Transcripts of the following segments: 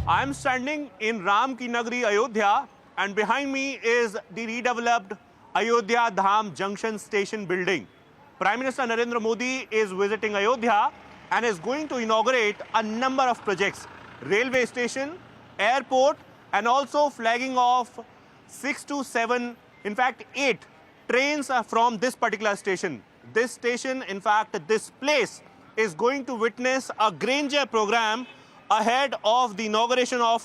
I am standing in Ram Ki Nagari, Ayodhya, and behind me is the redeveloped Ayodhya Dham Junction Station building. Prime Minister Narendra Modi is visiting Ayodhya and is going to inaugurate a number of projects. Railway station, airport, and also flagging off 6 to 7, in fact 8 trains from this particular station. This station, in fact, this place is going to witness a grandeur program ahead of the inauguration of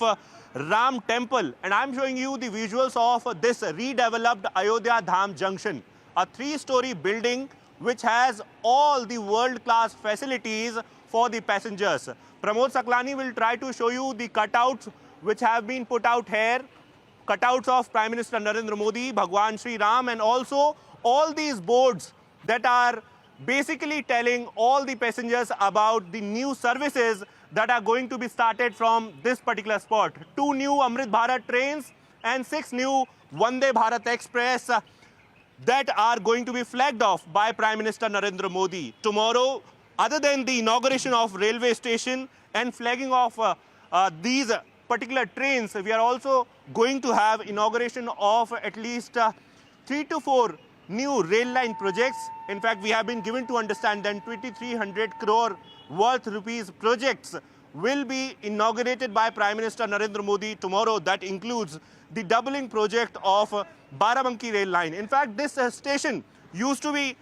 Ram Temple. And I'm showing you the visuals of this redeveloped Ayodhya Dham Junction, a 3-story building which has all the world-class facilities for the passengers. Pramod Saklani will try to show you the cutouts which have been put out here, cutouts of Prime Minister Narendra Modi, Bhagwan Sri Ram, and also all these boards that are basically telling all the passengers about the new services that are going to be started from this particular spot. 2 new Amrit Bharat trains and 6 new Vande Bharat Express that are going to be flagged off by Prime Minister Narendra Modi. Tomorrow, other than the inauguration of railway station and flagging off these particular trains, we are also going to have inauguration of at least 3 to 4 new rail line projects. In fact, we have been given to understand that 2,300 crore worth rupees projects will be inaugurated by Prime Minister Narendra Modi tomorrow. That includes the doubling project of Barabanki rail line. In fact, this station used to be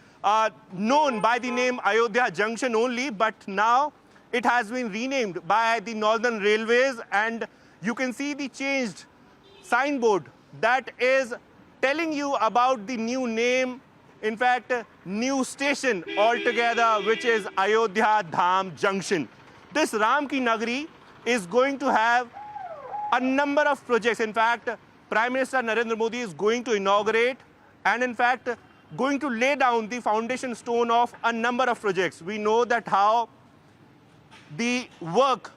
known by the name Ayodhya Junction only, but now it has been renamed by the Northern Railways, and you can see the changed signboard that is telling you about the new name, in fact, new station altogether, which is Ayodhya Dham Junction. This Ram Ki Nagari is going to have a number of projects. In fact, Prime Minister Narendra Modi is going to inaugurate and, in fact, going to lay down the foundation stone of a number of projects. We know that how the work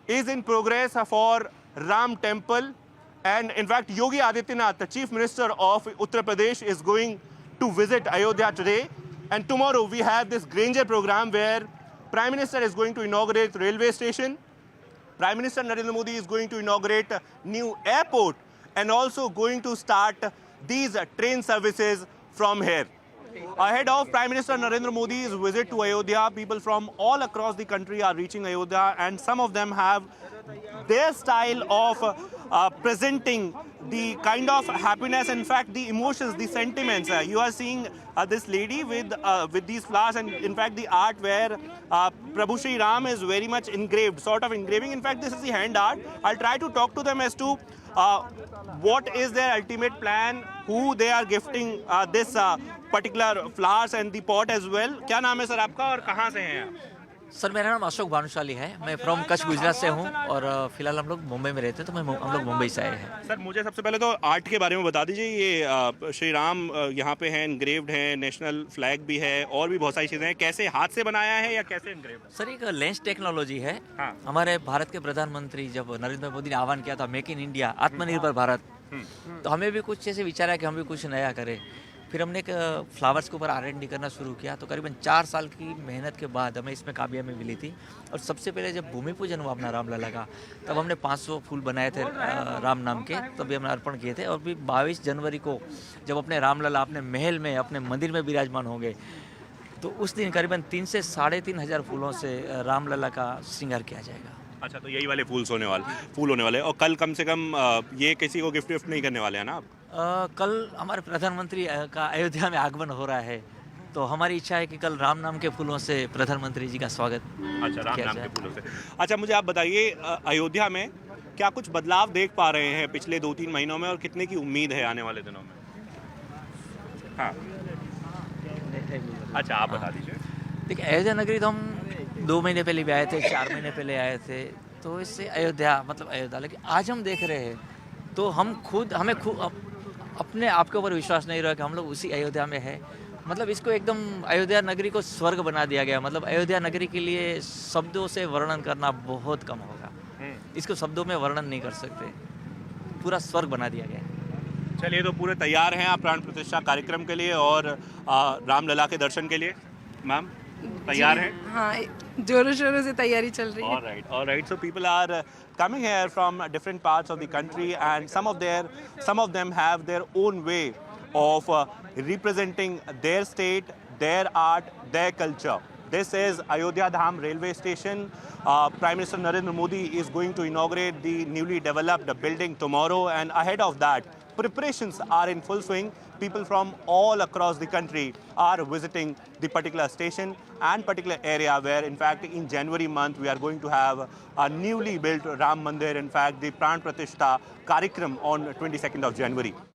is in progress for Ram Temple. And in fact, Yogi Adityanath, the Chief Minister of Uttar Pradesh, is going to visit Ayodhya today. And tomorrow we have this grandeur program where Prime Minister is going to inaugurate railway station. Prime Minister Narendra Modi is going to inaugurate a new airport and also going to start these train services from here. Ahead of Prime Minister Narendra Modi's visit to Ayodhya, people from all across the country are reaching Ayodhya, and some of them have their style of presenting the kind of happiness, in fact, the emotions, the sentiments. You are seeing this lady with these flowers, and in fact, the art where Prabhu Sri Ram is very much engraved, sort of engraving. In fact, this is the hand art. I'll try to talk to them as to what is their ultimate plan, who they are gifting this particular flowers and the pot as well. क्या नाम है sir आपका और कहाँ से हैं आप? Sir मेरा नाम अशोक भानुशाली है। मैं फ्रॉम कच्छ गुजरात से हूँ और फिलहाल हम लोग मुंबई में रहते हैं, तो हम लोग मुंबई से आए हैं। सर मुझे सबसे पहले तो आर्ट के बारे में बता दीजिए। ये श्री राम यहाँ पे हैं, इनग्रेव्ड हैं, नेशनल फ्लैग भी है और भी बहुत सारी चीज़ें हैं। कैसे हाथ से बनाया है या कैसे इनग्रेव्ड? सर एक लेंस टेक्नोलॉजी है। हाँ। हमारे भारत के प्रधानमंत्री जब नरेंद्र मोदी ने आह्वान किया था मेक इन इंडिया, आत्मनिर्भर भारत, तो हमें भी कुछ ऐसे विचार है कि हम भी कुछ नया करें। फिर हमने एक फ्लावर्स के ऊपर R&D करना शुरू किया, तो करीबन 4 साल की मेहनत के बाद हमें इसमें कामयाबी मिली थी। और सबसे पहले जब भूमि पूजन हुआ अपना रामलला का, तब हमने 500 फूल बनाए थे राम नाम के, तभी हमने अर्पण किए थे। और भी 22 जनवरी को जब अपने रामलला अपने महल में, अपने मंदिर में विराजमान होंगे, तो उस दिन करीबन 3 से 3,500 फूलों से रामलला का श्रृंगार किया जाएगा। अच्छा, तो यही वाले फूल होने वाले। और कल कम से कम ये किसी को गिफ्ट नहीं करने वाले हैं ना आप? कल हमारे प्रधानमंत्री का अयोध्या में आगमन हो रहा है, तो हमारी इच्छा है कि कल राम नाम के फूलों से प्रधानमंत्री जी का स्वागत राम नाम के फूलों से। अच्छा, मुझे आप बताइए अयोध्या में क्या कुछ बदलाव देख पा रहे हैं पिछले 2-3 महीनों में और कितने की उम्मीद है आने वाले दिनों में? हाँ, अच्छा आप बता दीजिए। देखिए, अयोध्या नगरी तो हम 2 महीने पहले भी आए थे, 4 महीने पहले आए थे, तो इससे अयोध्या मतलब अयोध्या। लेकिन आज हम देख रहे हैं तो हमें खुद अपने आप के ऊपर विश्वास नहीं रहा कि हम लोग उसी अयोध्या में है। मतलब इसको एकदम अयोध्या नगरी को स्वर्ग बना दिया गया। मतलब अयोध्या नगरी के लिए शब्दों से वर्णन करना बहुत कम होगा, इसको शब्दों में वर्णन नहीं कर सकते, पूरा स्वर्ग बना दिया गया। चलिए, तो पूरे तैयार हैं आप प्राण प्रतिष्ठा कार्यक्रम के लिए और रामलला के दर्शन के लिए? मैम तैयार हैं? हाँ, जोरों शोरों से तैयारी चल रही है। All right. So people are coming here from different parts of the country, and some of them have their own way of representing their state, their art, their culture. This is Ayodhya Dham railway station. Prime Minister Narendra Modi is going to inaugurate the newly developed building tomorrow, and ahead of that, preparations are in full swing. People from all across the country are visiting the particular station and particular area where, in fact, in January month, we are going to have a newly built Ram Mandir. In fact, the Pran Pratishtha Karikram on 22nd of January.